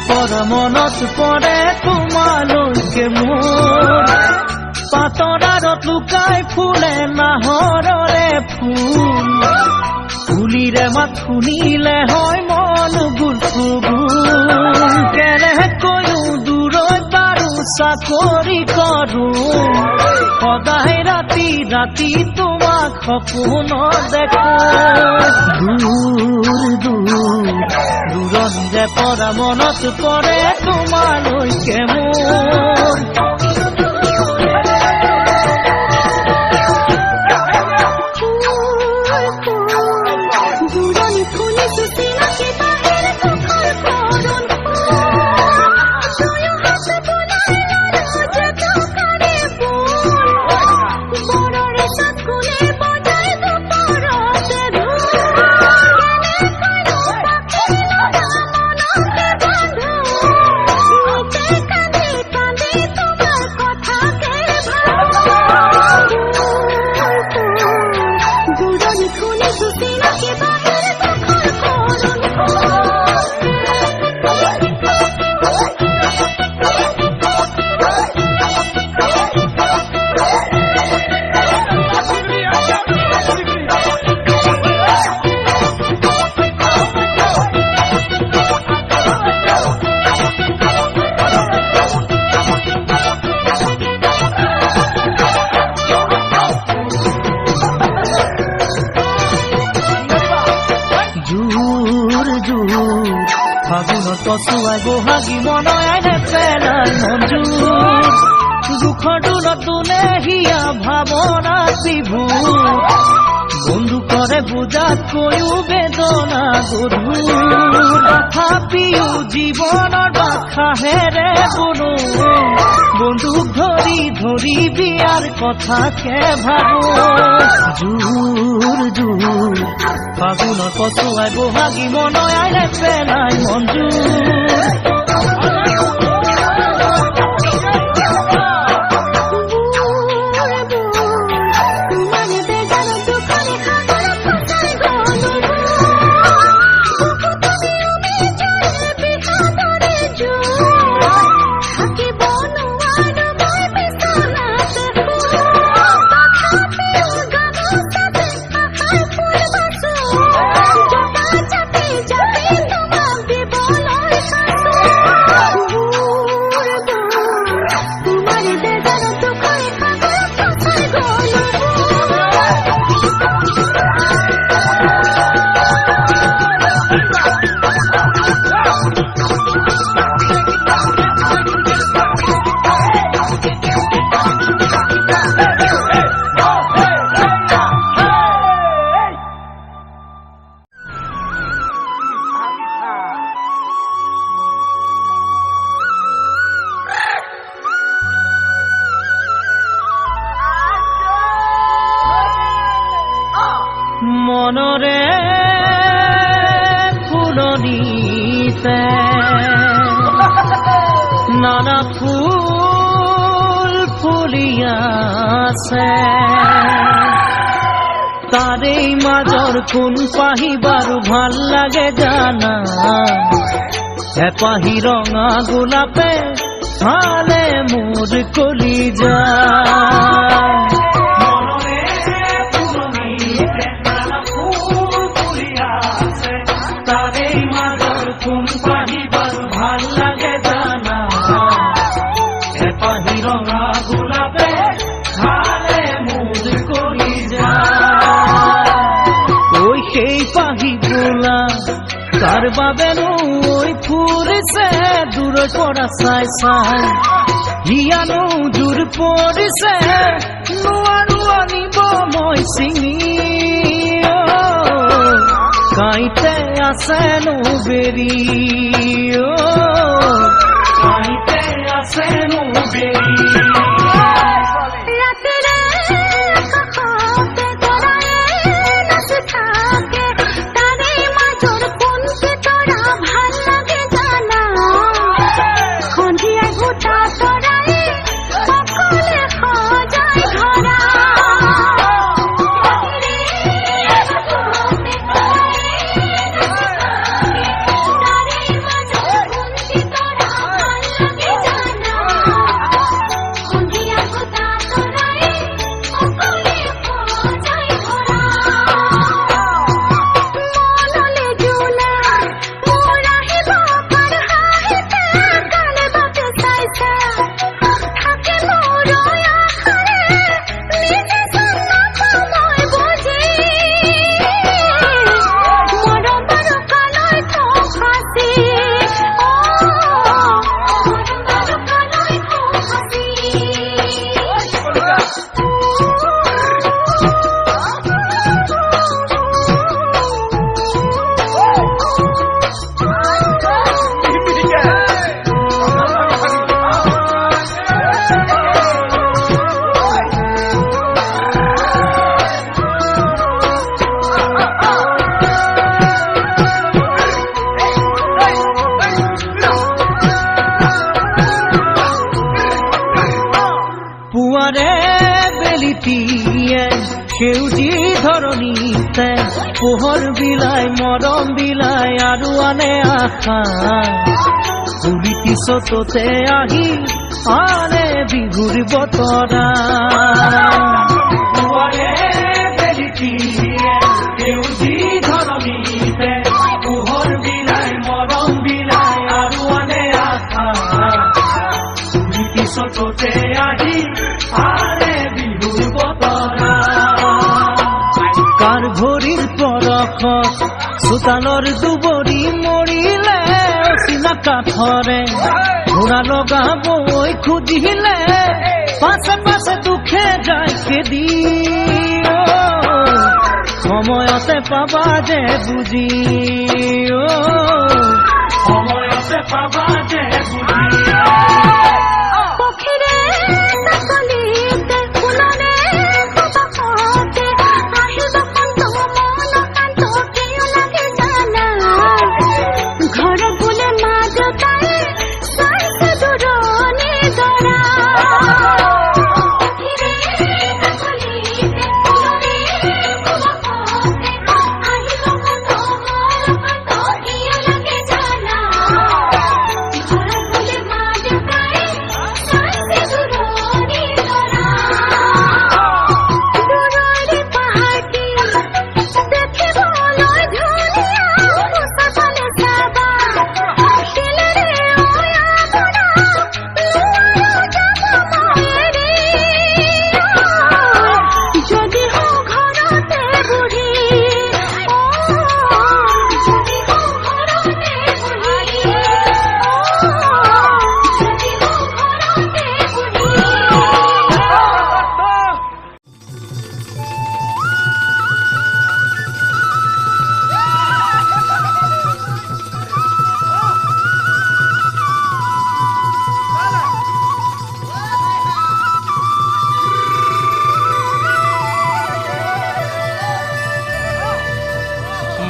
পৰা মনত পৰে তোমালৈকে মোৰ পাতৰাত লুকাই ফুলে নাহৰৰে ফুল ফুলিৰে মাত শুনিলে হয় মন গুলগুল কেনেকৈও দূৰৈত বাৰু চাকৰি কৰোঁ সদায় ৰাতি ৰাতি তোমাক সপোনত দেখোঁ দূৰণিৰে পৰা মনত পৰে তোমালৈকে মোৰ কচুৱাই বহাগী মনয়াই নেপেলাই মঞ্জুৰ দুখৰ দূৰত তোলে হিয়া ভাৱনা বিভূৰ বন্ধু কৰে বুজাতকৈও বেদনা গধুৰ তথাপিও জীৱনৰ বাখাহেৰে বুনো বন্ধুক ধৰি ধৰি বিয়াৰ কথাকে ভাবো জোৰ ফাগুনৰ কচুৱাই বহাগী মনয়াই নেপেলাই মঞ্জুৰ মনৰে ফুলনিতে নানা ফুল ফুলি আছে তাৰেই মাজৰ কোন পাহি বাৰু ভাল লাগে জানা এপাহি ৰঙা গোলাপে ভালে মোৰ কলিজা তাৰ বাবেনো ওই ফুৰিছে দূৰৰ পৰা চাই চাই হিয়ানো জোৰ পৰিছে নোৱাৰো আনিব মই চিঙি কাইতে আছে নো বেৰি কাইতে আছে নো বেৰি পোহৰ বিলাই মৰম বিলাই আৰু আনে আশা তুলি পিছততে আহি আনে বিহুৰ বতৰা পোহৰ বিলাই মৰম বিলাই আৰু আনে আশা তুলি পিছততে আহি আনে বিহুৰ বতৰা কাৰ ভৰিৰ পৰশত চোতালৰ দুবৰি মৰিলে অচিনা কাঠৰে ঘোঁৰা লগাবই খুজিলে পাছে পাছে দুখে যায় খেদি সময়তে পাবা যে বুজি সময়তে পাবা যে বুজি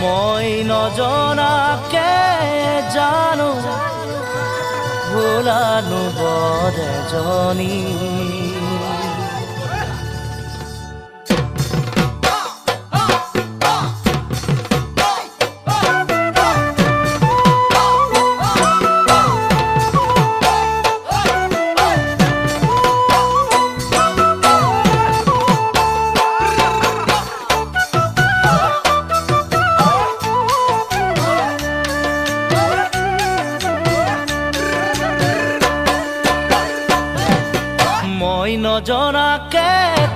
মই নজনাকে জানো ভোলানো বৰ এজনী নজনাকে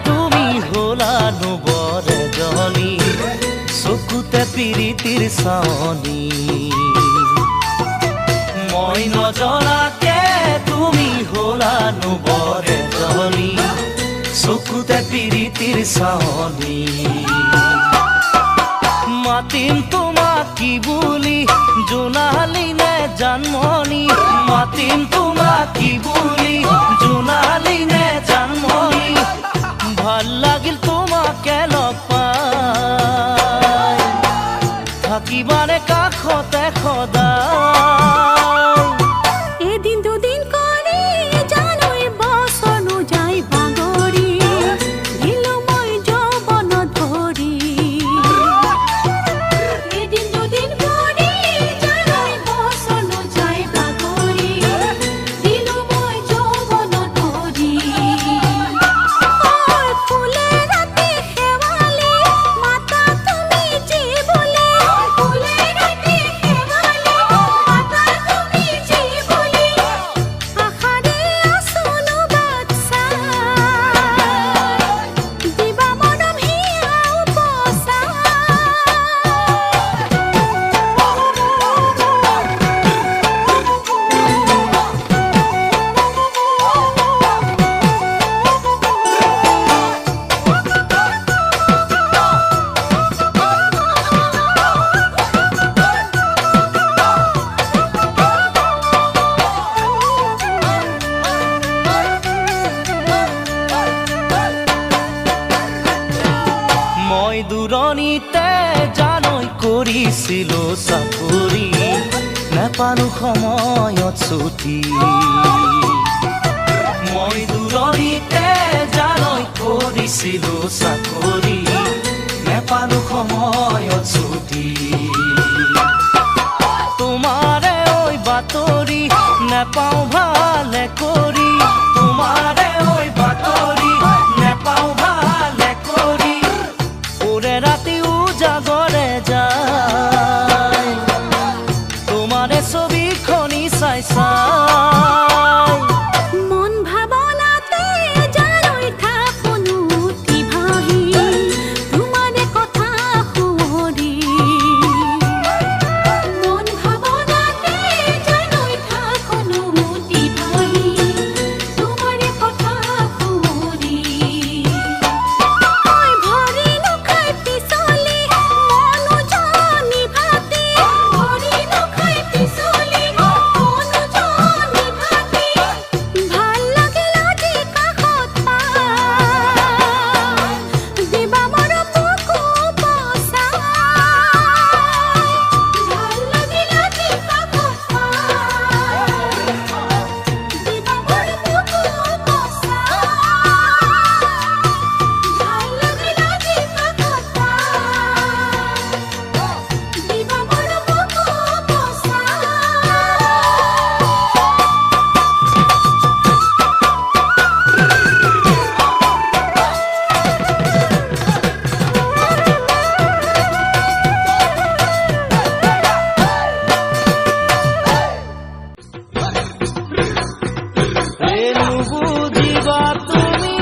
তুমি হলানো বৰ এজনী চকুতে পিৰিতিৰ চাৱনী মই নজনাকে তুমি হলানো বৰ এজনী চকুতে পিৰিতিৰ চাৱনী মাতিম তোমাক কি বুলি জোনালী নে জানমণি মাতিম তোমাক কি বুলি জোনালী নে জানমণি ভাল লাগিল তোমাকে লগ পাই থাকিবানে কাষতে সদায় এদিন দুদিন কৰি জানুৱাৰী বছৰনো যাই বাগৰি দিলো মই যৌৱন ধৰি এদিন দুদিন কৰি জানুৱাৰী বছৰনো যাই বাগৰি দিলো মই যৌৱন ধৰি ফুলে ৰাতি শেৱালি মাতা তুমি যি বুলি ফুলে ৰাতি শেৱালি মাতা তুমি যি বুলি আশাৰে আছোনো বাচ্চা দিবা মৰম হিয়াও পছা মই দূৰণিতে জানৈ কৰিছিলো চাকৰি নাপালো সময়ত ছুটি মই দূৰণিতে জানৈ কৰিছিলো চাকৰি পালো সময়ত ছুটি তোমাৰে ঐ বাতৰি নেপাওঁ ভালে কৰি তোমাৰে ঐ বাতৰি নেপাওঁ ভালে কৰি ওৰে ৰাতি উজাগৰে যায় তোমাৰে ছবিখনি চাই চাই মন ভাৱনাতে জাৰৈ থাকোঁ উঠি ভাহি তোমাৰে কথা শুৱৰি মন ভাৱনাতে জাৰৈ থাকোঁ উঠি ভাহি তোমাৰে কথা শুৱৰি মই ভৰি নুখাই পিছলি মনো জানি ভাতি ভৰি নুখাই পিছলি মনো জানি ভাতি ভাল লাগিল আজি কাষত পাই দিবা মোৰ বুকু বচাই ভাল লাগিল আজি কাষত পাই দিবা মোৰ বুকু বচাই ভাল লাগিল আজি কাষত পাই দিবা মোৰ বুকু বচাই বুজিবা তুমি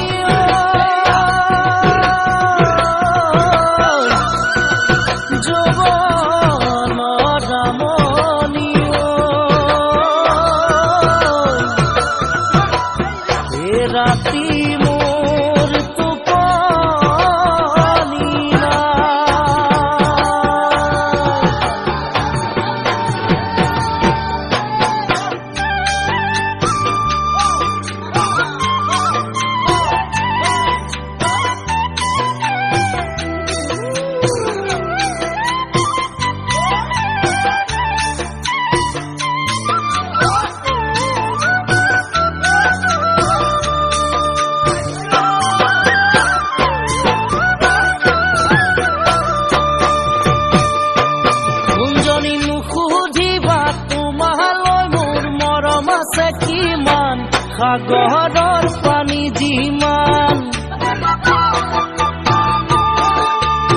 যৌৱনৰ ৰামনী এই ৰাতি মোৰ টোপনি নাই কুঞ্জনী নুসুধিবা তোমালৈ মোৰ মৰম আছে কিমান সাগৰৰ পানী যিমান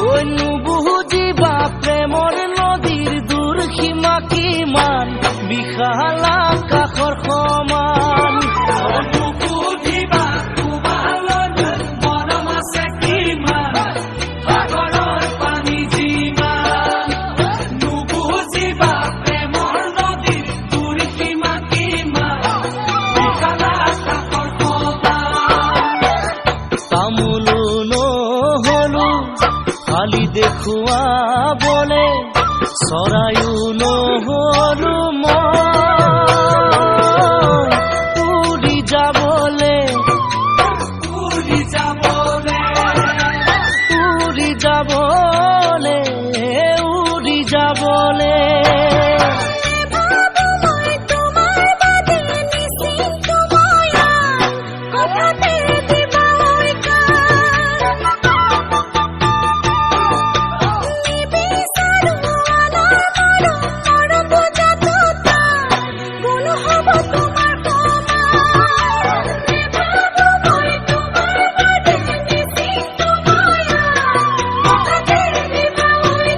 ঐ নুবুজিবা প্ৰেমৰ নদীৰ দূৰ সীমা কিমান বিশাল আকাশৰ সমান নুবুজিবা তোমালৈ মোৰ মৰম আছে কিমান সাগৰৰ পানী যিমান নুবুজিবা প্ৰেমৰ নদীৰ দূৰ সীমা কিমান বিশাল আকাশৰ সমান তামোলো নহলো খালি দেখুৱাবলে চৰায়ো নহলো মই উৰি যাবলে উৰি যাবলে উৰি যাবলে উৰি যাবলে ভাবো মই তোমাৰ বাদে নিশ্চিন্ত মই কথাতে দিবা মই নিবিচাৰো আনৰ মৰম বুজাটো কোন হ'ব তোমাৰ সমান ভাবো মই তোমাৰ বাদে নিশ্চিন্ত মই কথাতে দিবা মই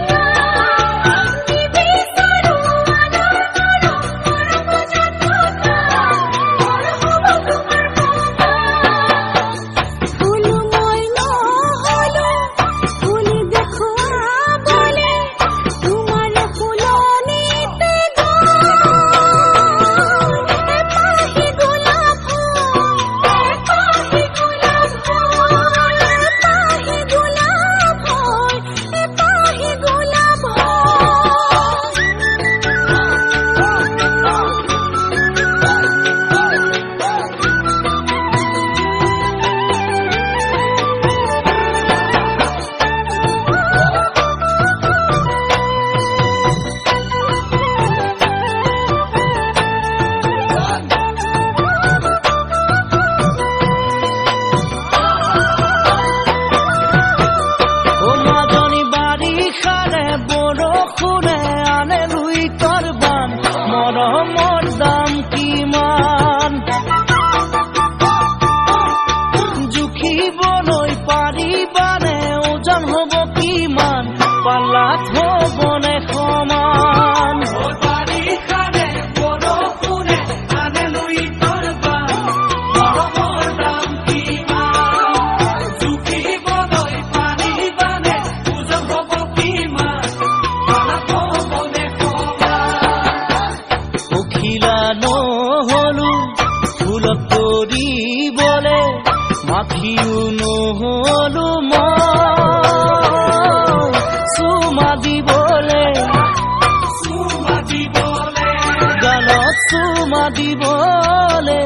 সখীও নহলো মই চুমা দিবলে গালত চুমা দিবলে